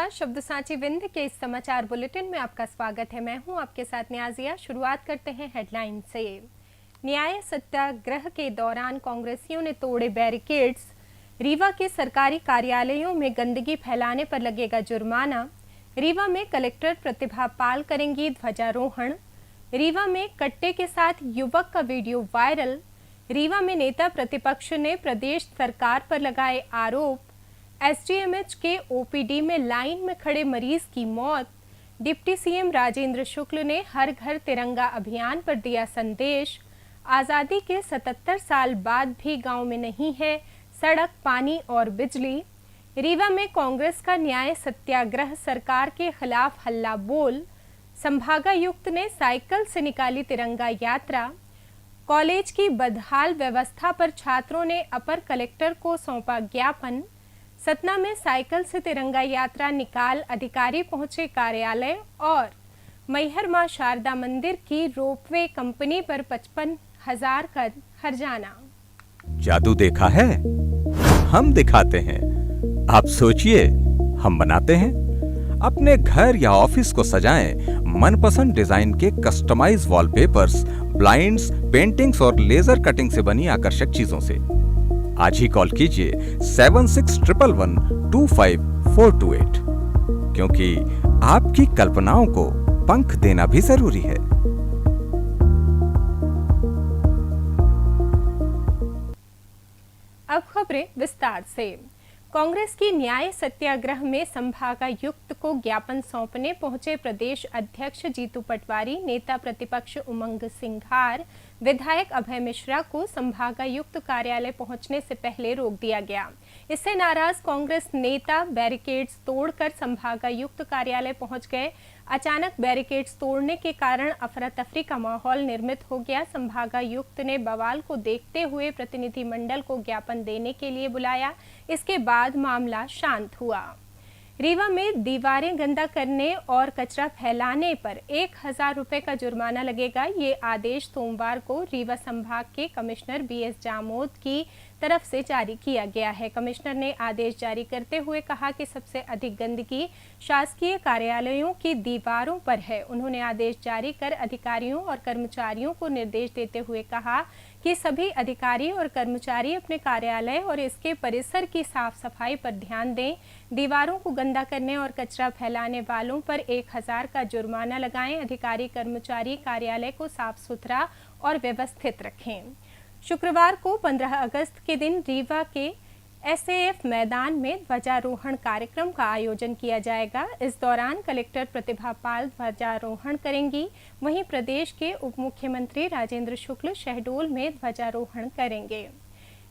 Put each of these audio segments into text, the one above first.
नमस्कार। शब्द सांची विंध्य के इस समाचार बुलेटिन में आपका स्वागत है। मैं हूं आपके साथ नियाजिया। शुरुआत करते हैं हेडलाइन से। न्याय सत्याग्रह के दौरान कांग्रेसियों ने तोड़े बैरिकेड्स। रीवा के सरकारी कार्यालयों में गंदगी फैलाने पर लगेगा जुर्माना। रीवा में कलेक्टर प्रतिभा पाल करेंगी ध्वजारोहण। रीवा में कट्टे के साथ युवक का वीडियो वायरल। रीवा में नेता प्रतिपक्ष ने प्रदेश सरकार पर लगाए आरोप। एसडीएमएच के ओपीडी में लाइन में खड़े मरीज की मौत। डिप्टी सीएम राजेंद्र शुक्ल ने हर घर तिरंगा अभियान पर दिया संदेश। आजादी के 77 साल बाद भी गांव में नहीं है सड़क, पानी और बिजली। रीवा में कांग्रेस का न्याय सत्याग्रह, सरकार के खिलाफ हल्ला बोल। संभागायुक्त ने साइकिल से निकाली तिरंगा यात्रा। कॉलेज की बदहाल व्यवस्था पर छात्रों ने अपर कलेक्टर को सौंपा ज्ञापन। सतना में साइकिल से तिरंगा यात्रा निकाल अधिकारी पहुंचे कार्यालय। और मैहर मां शारदा मंदिर की रोपवे कंपनी पर 55,000 का हर्जाना। जादू देखा है, हम दिखाते हैं। आप सोचिए, हम बनाते हैं। अपने घर या ऑफिस को सजाएं मनपसंद डिजाइन के कस्टमाइज वॉलपेपर्स, ब्लाइंड्स, पेंटिंग्स और लेजर कटिंग से बनी आकर्षक चीजों से। आज ही कॉल कीजिए 7611125428, क्योंकि आपकी कल्पनाओं को पंख देना भी जरूरी है। अब खबरें विस्तार से। कांग्रेस की न्याय सत्याग्रह में संभागायुक्त को ज्ञापन सौंपने पहुंचे प्रदेश अध्यक्ष जीतू पटवारी, नेता प्रतिपक्ष उमंग सिंघार, विधायक अभय मिश्रा को संभागायुक्त कार्यालय पहुंचने से पहले रोक दिया गया। इससे नाराज कांग्रेस नेता बैरिकेड्स तोड़कर संभागायुक्त कार्यालय पहुंच गए। अचानक बैरिकेड्स तोड़ने के कारण अफरा तफरी का माहौल निर्मित हो गया। संभागायुक्त ने बवाल को देखते हुए प्रतिनिधिमंडल को ज्ञापन देने के लिए बुलाया। इसके बाद मामला शांत हुआ। रीवा में दीवारें गंदा करने और कचरा फैलाने पर 1,000 रुपए का जुर्माना लगेगा। ये आदेश सोमवार को रीवा संभाग के कमिश्नर बीएस जामोद की तरफ से जारी किया गया है। कमिश्नर ने आदेश जारी करते हुए कहा कि सबसे अधिक गंदगी शासकीय कार्यालयों की दीवारों पर है। उन्होंने आदेश जारी कर अधिकारियों और कर्मचारियों को निर्देश देते हुए कहा कि सभी अधिकारी और कर्मचारी अपने कार्यालय और इसके परिसर की साफ सफाई पर ध्यान दें। दीवारों को गंदा करने और कचरा फैलाने वालों पर 1,000 का जुर्माना लगाएं। अधिकारी कर्मचारी कार्यालय को साफ सुथरा और व्यवस्थित रखें। शुक्रवार को 15 अगस्त के दिन रीवा के एसएएफ मैदान में ध्वजारोहण कार्यक्रम का आयोजन किया जाएगा। इस दौरान कलेक्टर प्रतिभा पाल ध्वजारोहण करेंगी। वहीं प्रदेश के उप मुख्यमंत्री राजेंद्र शुक्ल शहडोल में ध्वजारोहण करेंगे।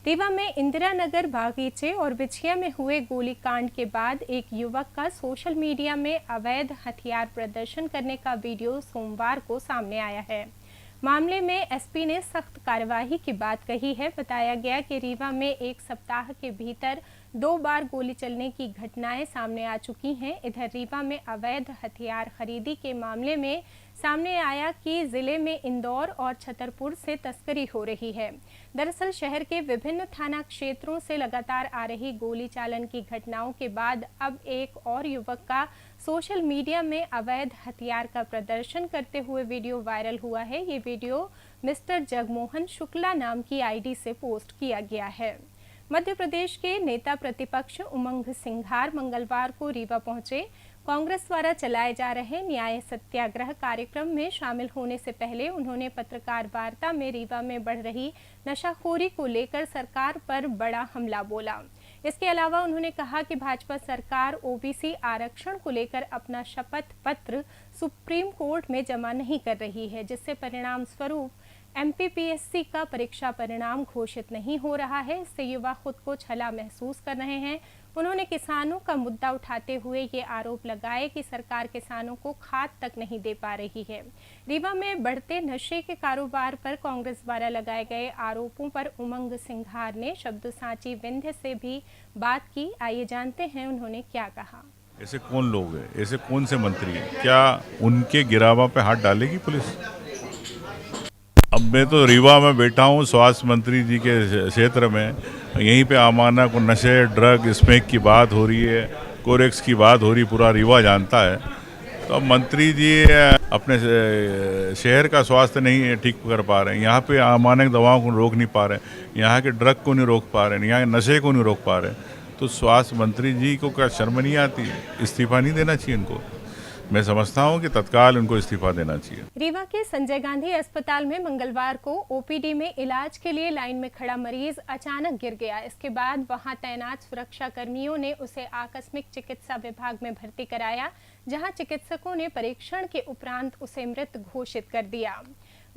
रीवा में इंदिरा नगर बागीचे और बिछिया में हुए गोलीकांड के बाद एक युवक का सोशल मीडिया में अवैध हथियार प्रदर्शन करने का वीडियो सोमवार को सामने आया है। मामले में एसपी ने सख्त कार्यवाही की बात कही है। बताया गया कि रीवा में एक सप्ताह के भीतर 2 बार गोली चलने की घटनाएं सामने आ चुकी हैं। इधर रीवा में अवैध हथियार खरीदी के मामले में सामने आया कि जिले में इंदौर और छतरपुर से तस्करी हो रही है। दरअसल शहर के विभिन्न थाना क्षेत्रों से लगातार आ रही गोली चालन की घटनाओं के बाद अब एक और युवक का सोशल मीडिया में अवैध हथियार का प्रदर्शन करते हुए वीडियो वायरल हुआ है। ये वीडियो मिस्टर जगमोहन शुक्ला नाम की आईडी से पोस्ट किया गया है। मध्य प्रदेश के नेता प्रतिपक्ष उमंग सिंघार मंगलवार को रीवा पहुंचे। कांग्रेस द्वारा चलाए जा रहे न्याय सत्याग्रह कार्यक्रम में शामिल होने से पहले उन्होंने पत्रकार वार्ता में रीवा में बढ़ रही नशाखोरी को लेकर सरकार पर बड़ा हमला बोला। इसके अलावा उन्होंने कहा कि भाजपा सरकार ओबीसी आरक्षण को लेकर अपना शपथ पत्र सुप्रीम कोर्ट में जमा नहीं कर रही है, जिससे परिणाम स्वरूप एमपीपीएससी का परीक्षा परिणाम घोषित नहीं हो रहा है। इससे युवा खुद को छला महसूस कर रहे हैं। उन्होंने किसानों का मुद्दा उठाते हुए ये आरोप लगाए कि सरकार किसानों को खाद तक नहीं दे पा रही है। रीवा में बढ़ते नशे के कारोबार पर कांग्रेस द्वारा लगाए गए आरोपों पर उमंग सिंघार ने शब्द सांची विंध्य से भी बात की। आइए जानते हैं उन्होंने क्या कहा। ऐसे कौन लोग हैं, ऐसे कौन से मंत्री हैं, क्या उनके गिरावा पे हाथ डालेगी पुलिस? अब मैं तो रीवा में बैठा हूँ, स्वास्थ्य मंत्री जी के क्षेत्र में। यहीं पे आमाना को नशे, ड्रग, स्मैक की बात हो रही है। कोरेक्स की बात हो रही, पूरा रीवा जानता है। तो अब मंत्री जी अपने शहर का स्वास्थ्य नहीं ठीक कर पा रहे हैं, यहाँ पे अमानक दवाओं को रोक नहीं पा रहे हैं, यहाँ के ड्रग को नहीं रोक पा रहे हैं, यहाँ के नशे को नहीं रोक पा रहे हैं। तो स्वास्थ्य मंत्री जी को क्या शर्म नहीं आती है? इस्तीफा नहीं देना चाहिए इनको? मैं समझता हूं कि तत्काल उनको इस्तीफा देना चाहिए। रीवा के संजय गांधी अस्पताल में मंगलवार को ओपीडी में इलाज के लिए लाइन में खड़ा मरीज अचानक गिर गया। इसके बाद वहां तैनात सुरक्षा कर्मियों ने उसे आकस्मिक चिकित्सा विभाग में भर्ती कराया, जहां चिकित्सकों ने परीक्षण के उपरांत उसे मृत घोषित कर दिया।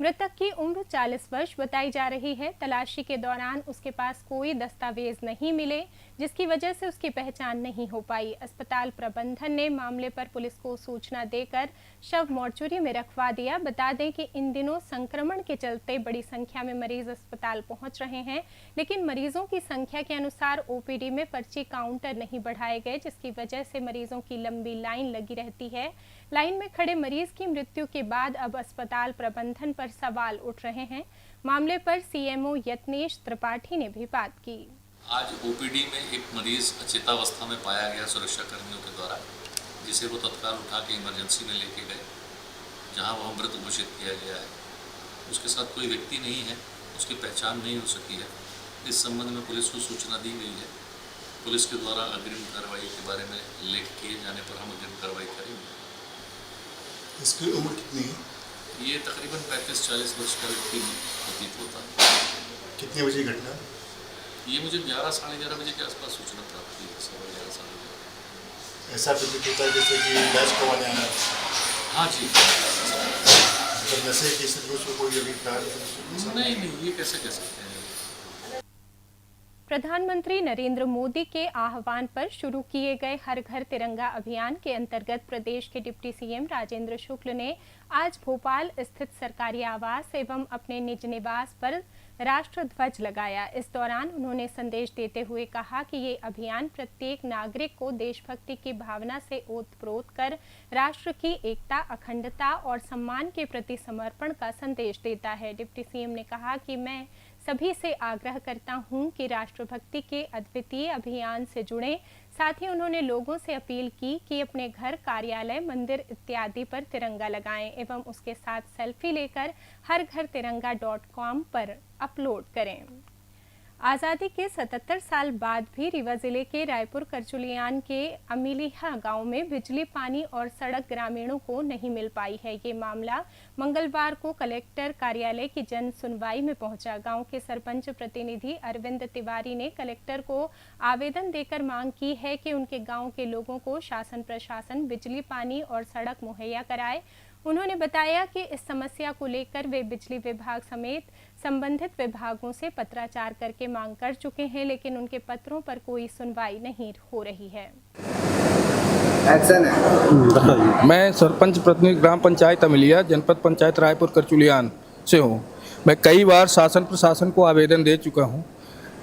मृतक की उम्र 40 वर्ष बताई जा रही है। तलाशी के दौरान उसके पास कोई दस्तावेज नहीं मिले, जिसकी वजह से उसकी पहचान नहीं हो पाई। अस्पताल प्रबंधन ने मामले पर पुलिस को सूचना देकर शव मोर्चरी में रखवा दिया। बता दें कि इन दिनों संक्रमण के चलते बड़ी संख्या में मरीज अस्पताल पहुंच रहे हैं, लेकिन मरीजों की संख्या के अनुसार ओपीडी में पर्ची काउंटर नहीं बढ़ाए गए, जिसकी वजह से मरीजों की लंबी लाइन लगी रहती है। लाइन में खड़े मरीज की मृत्यु के बाद अब अस्पताल प्रबंधन पर सवाल उठ रहे हैं। मामले पर सीएमओ यत्नेश त्रिपाठी ने भी बात की। आज ओपीडी में एक मरीज अचेतावस्था में पाया गया सुरक्षा कर्मियों के द्वारा, जिसे वो तत्काल उठा के इमरजेंसी में लेके गए, जहां वह मृत घोषित किया गया है। उसके साथ कोई व्यक्ति नहीं है, उसकी पहचान नहीं हो सकी है। इस संबंध में पुलिस को सूचना दी गई है। पुलिस के द्वारा अग्रिम कार्रवाई के बारे में लेख किए जाने पर हम अग्रिम कार्रवाई करेंगे। इसकी उम्र कितनी है? ये तकरीबन 35-40 वर्ष का व्यक्ति प्रतीत होता है। कितने बजे घटना? ये मुझे 11-11:30 बजे के आसपास सूचना प्राप्त हुई, 11:30 ऐसा प्रतीत होता है जैसे कि इलाज करवाने आना। हाँ जी। मतलब नशे के संदर्भ में कोई अभी नहीं, ये कैसे कह सकते हैं। प्रधानमंत्री नरेंद्र मोदी के आह्वान पर शुरू किए गए हर घर तिरंगा अभियान के अंतर्गत प्रदेश के डिप्टी सीएम राजेंद्र शुक्ल ने आज भोपाल स्थित सरकारी आवास एवं अपने निज निवास पर राष्ट्र ध्वज लगाया। इस दौरान उन्होंने संदेश देते हुए कहा कि ये अभियान प्रत्येक नागरिक को देशभक्ति की भावना से ओतप्रोत कर राष्ट्र की एकता, अखंडता और सम्मान के प्रति समर्पण का संदेश देता है। डिप्टी सीएम ने कहा कि मैं सभी से आग्रह करता हूं कि राष्ट्रभक्ति के अद्वितीय अभियान से जुड़ें। साथ ही उन्होंने लोगों से अपील की कि अपने घर, कार्यालय, मंदिर इत्यादि पर तिरंगा लगाएं एवं उसके साथ सेल्फी लेकर harghar-tiranga.com पर अपलोड करें। आज़ादी के 77 साल बाद भी रीवा जिले के रायपुर करचुलियान के अमीलिहा गांव में बिजली, पानी और सड़क ग्रामीणों को नहीं मिल पाई है। ये मामला मंगलवार को कलेक्टर कार्यालय की जन सुनवाई में पहुंचा। गांव के सरपंच प्रतिनिधि अरविंद तिवारी ने कलेक्टर को आवेदन देकर मांग की है कि उनके गांव के लोगों को शासन प्रशासन बिजली, पानी और सड़क मुहैया कराए। उन्होंने बताया कि इस समस्या को लेकर वे बिजली विभाग समेत संबंधित विभागों से पत्राचार करके मांग कर चुके हैं, लेकिन उनके पत्रों पर कोई सुनवाई नहीं हो रही है। मैं सरपंच प्रतिनिधि ग्राम पंचायत अमिलिया, जनपद पंचायत रायपुर करचुलियान से हूँ। मैं कई बार शासन प्रशासन को आवेदन दे चुका हूँ।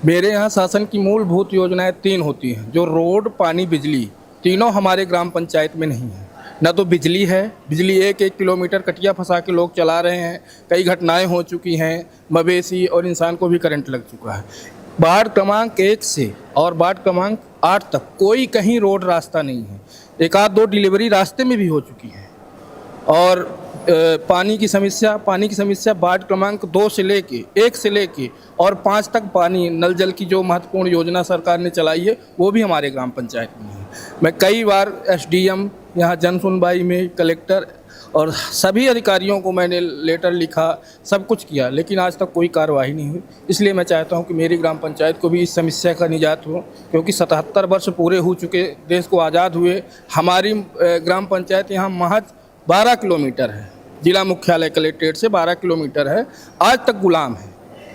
मेरे यहाँ शासन की मूलभूत योजनाएं 3 होती हैं, जो रोड, पानी, बिजली, तीनों हमारे ग्राम पंचायत में नहीं है। न तो बिजली है, बिजली 1-1 किलोमीटर कटिया फंसा के लोग चला रहे हैं। कई घटनाएं हो चुकी हैं, मवेशी और इंसान को भी करंट लग चुका है। वार्ड क्रमांक 1 से और वार्ड क्रमांक 8 तक कोई कहीं रोड रास्ता नहीं है। 1-2 डिलीवरी रास्ते में भी हो चुकी है। और पानी की समस्या वार्ड क्रमांक 2 से लेके 1 से लेके और 5 तक पानी, नल जल की जो महत्वपूर्ण योजना सरकार ने चलाई है, वो भी हमारे ग्राम पंचायत में है। मैं कई बार एसडीएम, यहाँ जन सुनवाई में कलेक्टर और सभी अधिकारियों को मैंने लेटर लिखा, सब कुछ किया, लेकिन आज तक कोई कार्रवाई नहीं हुई। इसलिए मैं चाहता हूँ कि मेरी ग्राम पंचायत को भी इस समस्या का निजात हो, क्योंकि 77 वर्ष पूरे हो चुके देश को आज़ाद हुए। हमारी ग्राम पंचायत यहाँ महज 12 किलोमीटर है, जिला मुख्यालय कलेक्ट्रेट से 12 किलोमीटर है, आज तक गुलाम है।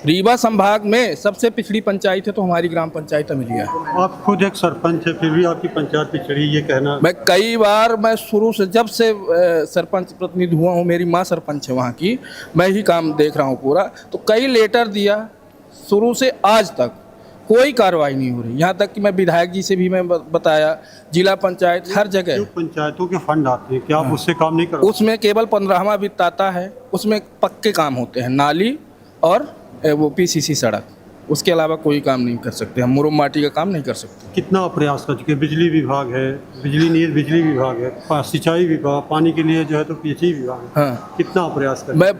रीवा संभाग में सबसे पिछड़ी पंचायत है तो हमारी ग्राम पंचायत अमिलिया है। आप खुद एक सरपंच है, फिर भी आपकी पंचायत पिछड़ी, ये कहना। मैं कई बार, मैं शुरू से जब से सरपंच प्रतिनिधि हुआ हूँ, मेरी माँ सरपंच है वहाँ की, मैं ही काम देख रहा हूँ पूरा, तो कई लेटर दिया, शुरू से आज तक कोई कार्रवाई नहीं हो रही। यहाँ तक कि मैं विधायक जी से भी मैं बताया, जिला पंचायत, हर जगह। पंचायतों के फंड आते हैं, क्या आप उससे काम नहीं करते? उसमें केवल 15वां वित्त आता है, उसमें पक्के काम होते हैं, नाली और वो पीसीसी सड़क, उसके अलावा कोई काम नहीं कर सकते, हम मुरम माटी का काम नहीं कर सकते। कितना प्रयास कर चुके हैं? बिजली विभाग है, बिजली विभाग है, सिंचाई विभाग, पानी के लिए जो है तो पीएचई विभाग है। हाँ, कितना प्रयास कर? मैं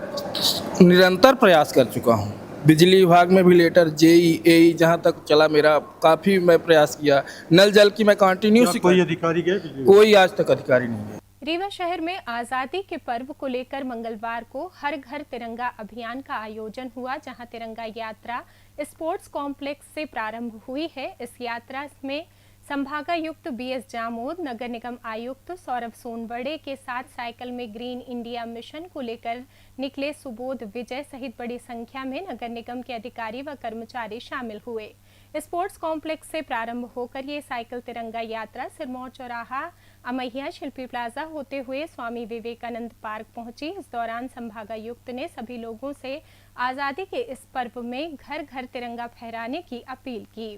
निरंतर प्रयास कर चुका हूँ। बिजली विभाग में भी लेटर, जेई एई जहाँ तक चला मेरा, काफ़ी मैं प्रयास किया। नल जल की मैं कंटिन्यू कोई अधिकारी गए बिजली विभाग? कोई आज तक अधिकारी नहीं है। रीवा शहर में आज़ादी के पर्व को लेकर मंगलवार को हर घर तिरंगा अभियान का आयोजन हुआ, जहां तिरंगा यात्रा स्पोर्ट्स कॉम्प्लेक्स से प्रारंभ हुई है। इस यात्रा में संभागायुक्त बीएस जामोद, नगर निगम आयुक्त सौरभ सोनवड़े के साथ साइकिल में ग्रीन इंडिया मिशन को लेकर निकले सुबोध विजय सहित बड़ी संख्या में नगर निगम के अधिकारी व कर्मचारी शामिल हुए। स्पोर्ट्स कॉम्प्लेक्स से प्रारंभ होकर ये साइकिल तिरंगा यात्रा सिरमौर चौराहा, अमैया, शिल्पी प्लाजा होते हुए स्वामी विवेकानंद पार्क पहुंची। इस दौरान संभागायुक्त ने सभी लोगों से आज़ादी के इस पर्व में घर घर तिरंगा फहराने की अपील की।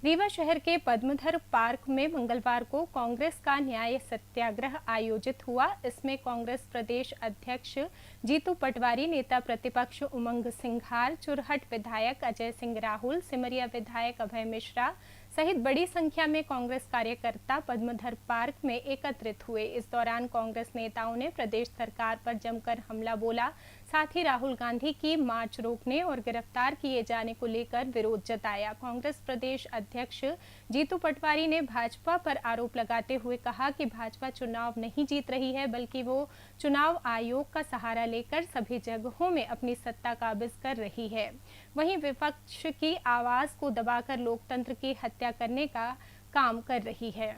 रीवा शहर के पद्मधर पार्क में मंगलवार को कांग्रेस का न्याय सत्याग्रह आयोजित हुआ। इसमें कांग्रेस प्रदेश अध्यक्ष जीतू पटवारी, नेता प्रतिपक्ष उमंग सिंघार, चुरहट विधायक अजय सिंह राहुल, सिमरिया विधायक अभय मिश्रा सहित बड़ी संख्या में कांग्रेस कार्यकर्ता पद्मधर पार्क में एकत्रित हुए। इस दौरान कांग्रेस नेताओं ने प्रदेश सरकार पर जमकर हमला बोला, साथ ही राहुल गांधी की मार्च रोकने और गिरफ्तार किए जाने को लेकर विरोध जताया। कांग्रेस प्रदेश अध्यक्ष जीतू पटवारी ने भाजपा पर आरोप लगाते हुए कहा कि भाजपा चुनाव नहीं जीत रही है, बल्कि वो चुनाव आयोग का सहारा लेकर सभी जगहों में अपनी सत्ता काबिज कर रही है। वहीं विपक्ष की आवाज को दबाकर लोकतंत्र की हत्या करने का काम कर रही है।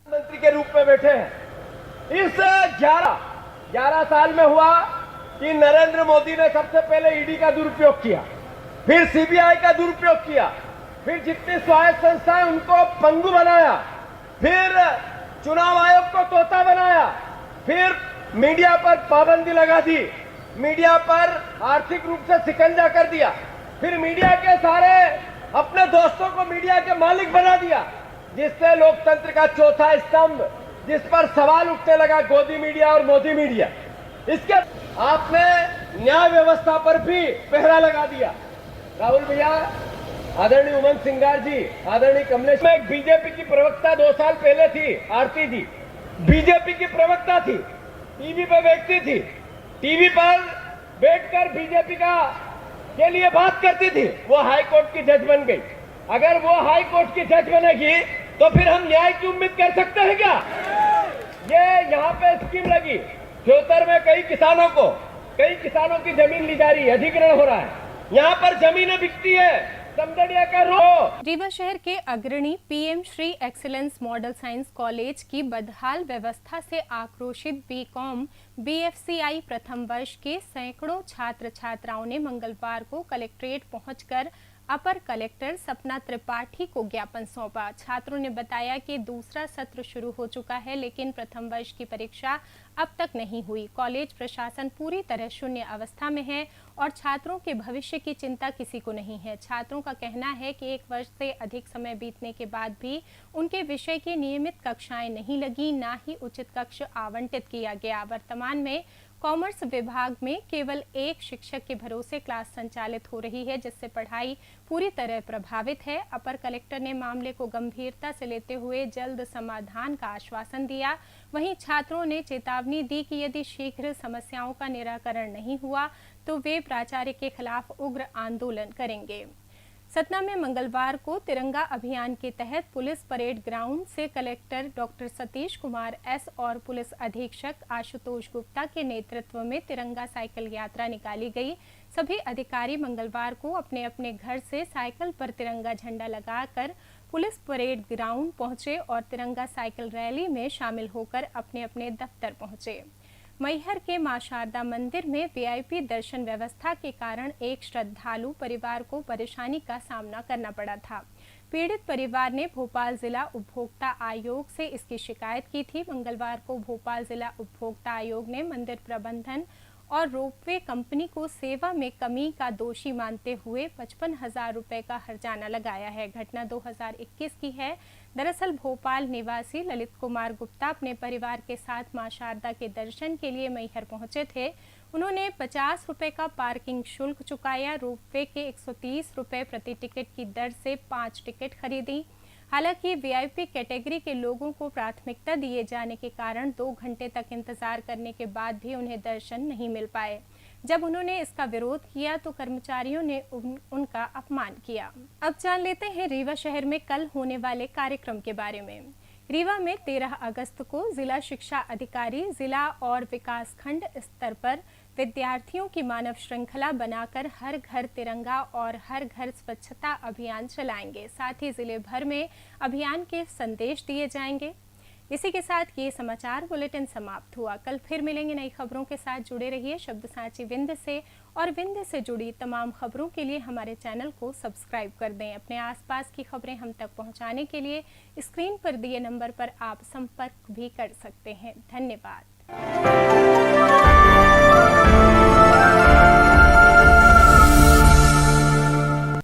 मंत्री के रूप में बैठे हैं। इस 11 साल में हुआ कि नरेंद्र मोदी ने सबसे पहले ईडी का दुरुपयोग किया, फिर सीबीआई का दुरुपयोग किया, फिर जितनी स्वायत्त संस्थाएं उनको पंगु बनाया, फिर चुनाव आयोग को तोता बनाया, फिर मीडिया पर पाबंदी लगा दी, मीडिया पर आर्थिक रूप से शिकंजा कर दिया, फिर मीडिया के सारे अपने दोस्तों को मीडिया के मालिक बना दिया, जिससे लोकतंत्र का चौथा स्तंभ, जिस पर सवाल उठने लगा, गोदी मीडिया और मोदी मीडिया। इसके आपने न्याय व्यवस्था पर भी पहरा लगा दिया। राहुल भैया, आदरणीय उमंग सिंगार जी, आदरणीय कमलेश में एक बीजेपी की प्रवक्ता 2 साल पहले थी, आरती जी बीजेपी की प्रवक्ता थी, टीवी पे बैठती थी, टीवी पर बैठकर बीजेपी के लिए बात करती थी। वो हाई कोर्ट की जज बन गई। अगर वो हाई कोर्ट की जज बनेगी तो फिर हम न्याय की उम्मीद कर सकते हैं क्या? ये यहाँ पे स्कीम लगी, चौतर में कई किसानों की जमीन ली जा रही है, अधिग्रहण हो रहा है, यहाँ पर जमीनें बिकती है। समदड़िया का रीवा शहर के अग्रणी PM Shri excellence model science college की बदहाल व्यवस्था से आक्रोशित बीकॉम बीएफसीआई प्रथम वर्ष के सैकड़ों छात्र छात्राओं ने मंगलवार को कलेक्ट्रेट पहुंचकर अपर कलेक्टर सपना त्रिपाठी को ज्ञापन सौंपा। छात्रों ने बताया कि दूसरा सत्र शुरू हो चुका है, लेकिन प्रथम वर्ष की परीक्षा अब तक नहीं हुई। कॉलेज प्रशासन पूरी तरह शून्य अवस्था में है और छात्रों के भविष्य की चिंता किसी को नहीं है। छात्रों का कहना है कि 1 वर्ष से अधिक समय बीतने के बाद भी उनके विषय की नियमित कक्षाएं नहीं लगी, ना ही उचित कक्ष आवंटित किया गया। वर्तमान में कॉमर्स विभाग में केवल एक शिक्षक के भरोसे क्लास संचालित हो रही है, जिससे पढ़ाई पूरी तरह प्रभावित है। अपर कलेक्टर ने मामले को गंभीरता से लेते हुए जल्द समाधान का आश्वासन दिया। वहीं छात्रों ने चेतावनी दी कि यदि शीघ्र समस्याओं का निराकरण नहीं हुआ तो वे प्राचार्य के खिलाफ उग्र आंदोलन करेंगे। सतना में मंगलवार को तिरंगा अभियान के तहत पुलिस परेड ग्राउंड से collector doctor Satish Kumar S और पुलिस अधीक्षक आशुतोष गुप्ता के नेतृत्व में तिरंगा साइकिल यात्रा निकाली गई। सभी अधिकारी मंगलवार को अपने अपने घर से साइकिल पर तिरंगा झंडा लगाकर पुलिस परेड ग्राउंड पहुंचे और तिरंगा साइकिल रैली में शामिल होकर अपने अपने दफ्तर पहुंचे। मैहर के मां शारदा मंदिर में वीआईपी दर्शन व्यवस्था के कारण एक श्रद्धालु परिवार को परेशानी का सामना करना पड़ा था। पीड़ित परिवार ने भोपाल जिला उपभोक्ता आयोग से इसकी शिकायत की थी। मंगलवार को भोपाल जिला उपभोक्ता आयोग ने मंदिर प्रबंधन और रोपवे कंपनी को सेवा में कमी का दोषी मानते हुए 55,000 रुपए का हर्जाना लगाया है। घटना 2021 की है। दरअसल भोपाल निवासी ललित कुमार गुप्ता अपने परिवार के साथ मां शारदा के दर्शन के लिए मैहर पहुंचे थे। उन्होंने 50 रुपए का पार्किंग शुल्क चुकाया। रोपवे के 130 रुपए प्रति टिकट की दर से 5 टिकट खरीदी। हालांकि वीआईपी कैटेगरी के लोगों को प्राथमिकता दिए जाने के कारण 2 घंटे तक इंतजार करने के बाद भी उन्हें दर्शन नहीं मिल पाए। जब उन्होंने इसका विरोध किया तो कर्मचारियों ने उनका अपमान किया। अब जान लेते हैं रीवा शहर में कल होने वाले कार्यक्रम के बारे में। रीवा में 13 अगस्त को जिला शिक्षा अधिकारी जिला और विकास खंड स्तर पर विद्यार्थियों की मानव श्रृंखला बनाकर हर घर तिरंगा और हर घर स्वच्छता अभियान चलाएंगे। साथ ही जिले भर में अभियान के संदेश दिए जाएंगे। इसी के साथ ये समाचार बुलेटिन समाप्त हुआ। कल फिर मिलेंगे नई खबरों के साथ। जुड़े रहिए शब्द सांची विंध्य से और विंध्य से जुड़ी तमाम खबरों के लिए हमारे चैनल को सब्सक्राइब कर दें। अपने आसपास की खबरें हम तक पहुंचाने के लिए स्क्रीन पर दिए नंबर पर आप संपर्क भी कर सकते हैं। धन्यवाद।